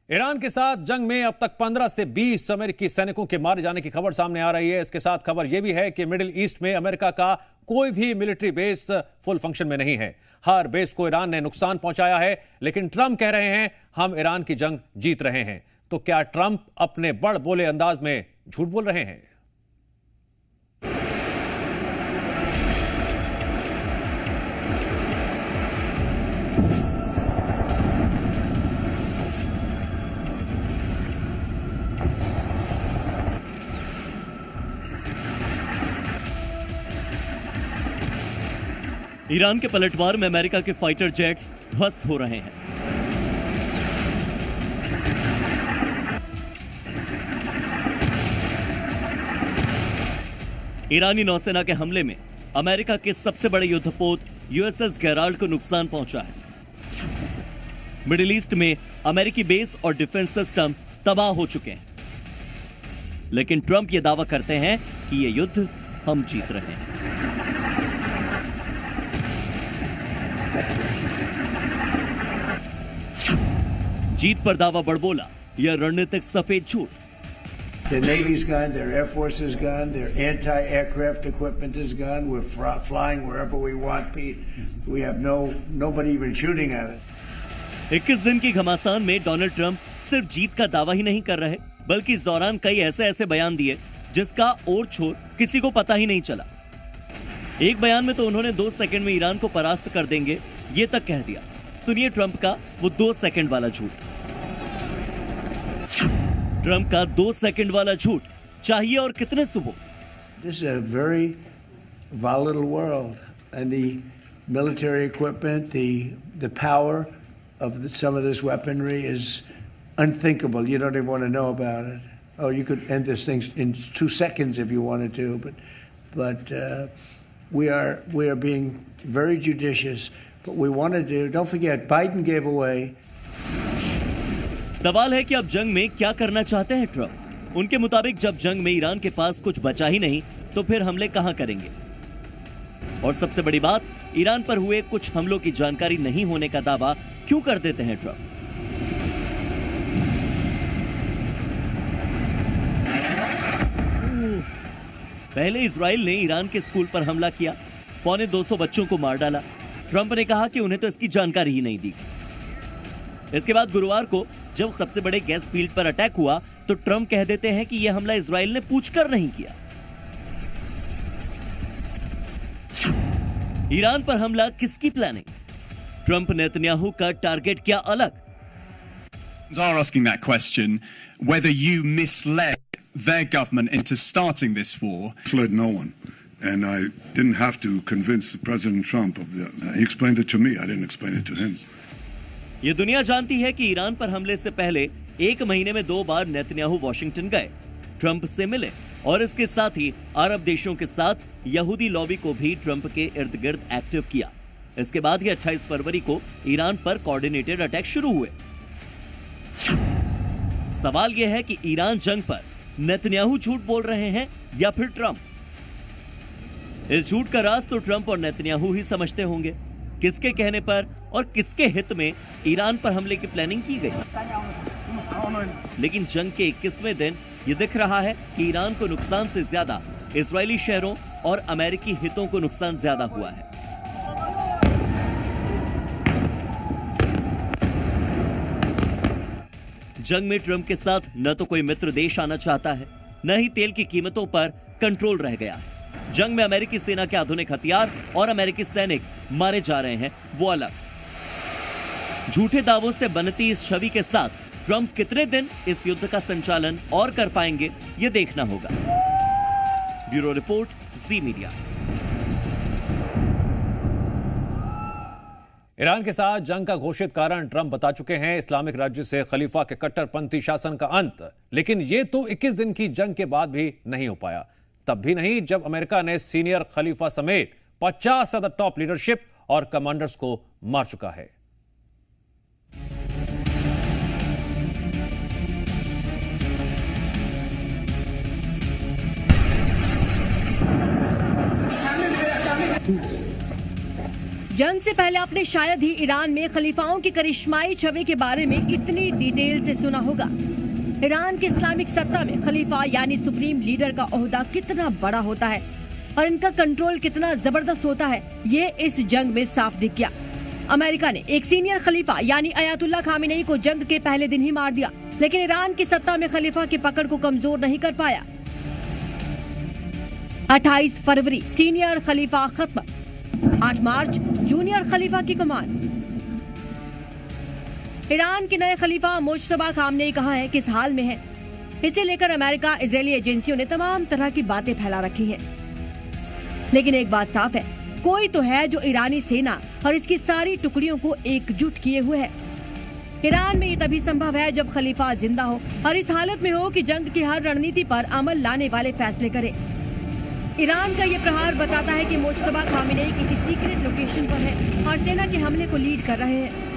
Iran के साथ जंग में अब तक 15 से 20 अमेरिकी सैनिकों के मारे जाने की खबर सामने आ रही है। इसके साथ खबर यह भी है कि मिडिल ईस्ट में अमेरिका का कोई भी मिलिट्री बेस फुल फंक्शन में नहीं है। हर बेस को ईरान ने नुकसान पहुंचाया है, लेकिन ट्रंप कह रहे हैं हम ईरान की जंग जीत रहे हैं। तो क्या ट्रंप अपने बड़ बोले अंदाज में झूठ बोल रहे हैं? ईरान के पलटवार में अमेरिका के फाइटर जेट्स ध्वस्त हो रहे हैं। ईरानी नौसेना के हमले में अमेरिका के सबसे बड़े युद्धपोत यूएसएस गेराल्ड को नुकसान पहुंचा है। मिडिल ईस्ट में अमेरिकी बेस और डिफेंस सिस्टम तबाह हो चुके हैं, लेकिन ट्रंप यह दावा करते हैं कि यह युद्ध हम जीत रहे हैं। जीत पर दावा बड़बोला, यह रणनीतिक सफेद झूठ। The Navy's gone, their Air Force is gone, their anti-aircraft equipment is gone. We're flying wherever we want, Pete. We have nobody even shooting at it. 21 दिन की घमासान में डोनाल्ड ट्रंप सिर्फ जीत का दावा ही नहीं कर रहे, बल्कि इस दौरान कई ऐसे बयान दिए जिसका और छोर किसी को पता ही नहीं चला। एक बयान में तो उन्होंने 2 सेकंड में ईरान को परास्त कर देंगे, ये तक कह दिया। सुनिए ट्रंप का वो 2 सेकंड वाला झूठ। ट्रंप का 2 सेकंड वाला झूठ चाहिए और कितने सुबह। This is a very volatile world, and the military equipment, the power of some of this weaponry is unthinkable. You don't even want to know about it. Oh, you could end this thing in 2 seconds if you wanted to, but we are being very judicious. But we want to do. Don't forget, Biden gave away. सवाल है कि अब जंग में क्या करना चाहते हैं ट्रंप। उनके मुताबिक जब जंग में ईरान के पास कुछ बचा ही नहीं, तो फिर हमले कहां करेंगे। और सबसे बड़ी बात, ईरान पर हुए कुछ हमलों की जानकारी नहीं होने का दावा क्यों कर देते हैं ट्रंप। पहले इजराइल ने ईरान के स्कूल पर हमला किया, 250 बच्चों को मार डाला। ट्रंप ने कहा कि उन्हें तो इसकी जानकारी ही नहीं दी। इसके बाद गुरुवार को जब सबसे बड़े गैस फील्ड पर अटैक हुआ, तो ट्रंप कह देते हैं कि यह हमला इजराइल ने पूछकर नहीं किया। ईरान पर हमला किसकी प्लानिंग? ट्रंप नेतन्याहू का टारगेट क्या अलग? Are asking that question whether you misled their government into starting this war. Misled no one, and I didn't have to convince President Trump of that. He explained it to me. I didn't explain it to him. ये दुनिया जानती है कि Iran पर हमले से पहले 1 महीने में 2 बार नेतन्याहू वॉशिंगटन गए, ट्रंप से मिले और इसके साथ ही अरब देशों के साथ यहूदी लॉबी को भी ट्रंप के इर्द गिर्द एक्टिव किया। इसके बाद ही 28 फरवरी को ईरान पर कोऑर्डिनेटेड अटैक शुरू हुए। सवाल यह है कि ईरान जंग पर नेतन्याहू झूठ बोल रहे हैं या फिर ट्रंप? इस झूठ का राज तो ट्रंप और नेतन्याहू ही समझते होंगे। किसके कहने पर और किसके हित में ईरान पर हमले की प्लानिंग की गई। लेकिन जंग के 21वें दिन यह दिख रहा है कि ईरान को नुकसान से ज्यादा इजरायली शहरों और अमेरिकी हितों को नुकसान ज्यादा हुआ है। जंग में ट्रंप के साथ न तो कोई मित्र देश आना चाहता है, न ही तेल की कीमतों पर कंट्रोल रह गया है। जंग में अमेरिकी सेना के आधुनिक हथियार और अमेरिकी सैनिक मारे जा रहे हैं, वो अलग। झूठे दावों से बनती इस छवि के साथ ट्रंप कितने दिन इस युद्ध का संचालन और कर पाएंगे, ये देखना होगा। ब्यूरो रिपोर्ट, जी मीडिया। ईरान के साथ जंग का घोषित कारण ट्रंप बता चुके हैं, इस्लामिक राज्य से खलीफा के कट्टरपंथी शासन का अंत। लेकिन यह तो 21 दिन की जंग के बाद भी नहीं हो पाया। तब भी नहीं जब अमेरिका ने सीनियर खलीफा समेत 50 अदर टॉप लीडरशिप और कमांडर्स को मार चुका है। जंग से पहले आपने शायद ही ईरान में खलीफाओं की करिश्माई छवि के बारे में इतनी डिटेल से सुना होगा। ईरान की इस्लामिक सत्ता में खलीफा यानी सुप्रीम लीडर का ओहदा कितना बड़ा होता है और इनका कंट्रोल कितना जबरदस्त होता है, ये इस जंग में साफ दिख गया। अमेरिका ने एक सीनियर खलीफा यानी अयातुल्ला खामेनेई को जंग के पहले दिन ही मार दिया, लेकिन ईरान की सत्ता में खलीफा की पकड़ को कमजोर नहीं कर पाया। 28 फरवरी सीनियर खलीफा खत्म, 8 मार्च जूनियर खलीफा की कमान। ईरान के नए खलीफा मुज्तबा खामनेई कहा है किस हाल में है। इसे लेकर अमेरिका इजरायली एजेंसियों ने तमाम तरह की बातें फैला रखी हैं। लेकिन एक बात साफ है, कोई तो है जो ईरानी सेना और इसकी सारी टुकड़ियों को एकजुट किए हुए है। ईरान में ये तभी संभव है जब खलीफा जिंदा हो और इस हालत में हो कि जंग की हर रणनीति पर अमल लाने वाले फैसले करे। ईरान का ये प्रहार बताता है कि मुज्तबा खामेनेई किसी सीक्रेट लोकेशन पर है और सेना के हमले को लीड कर रहे हैं।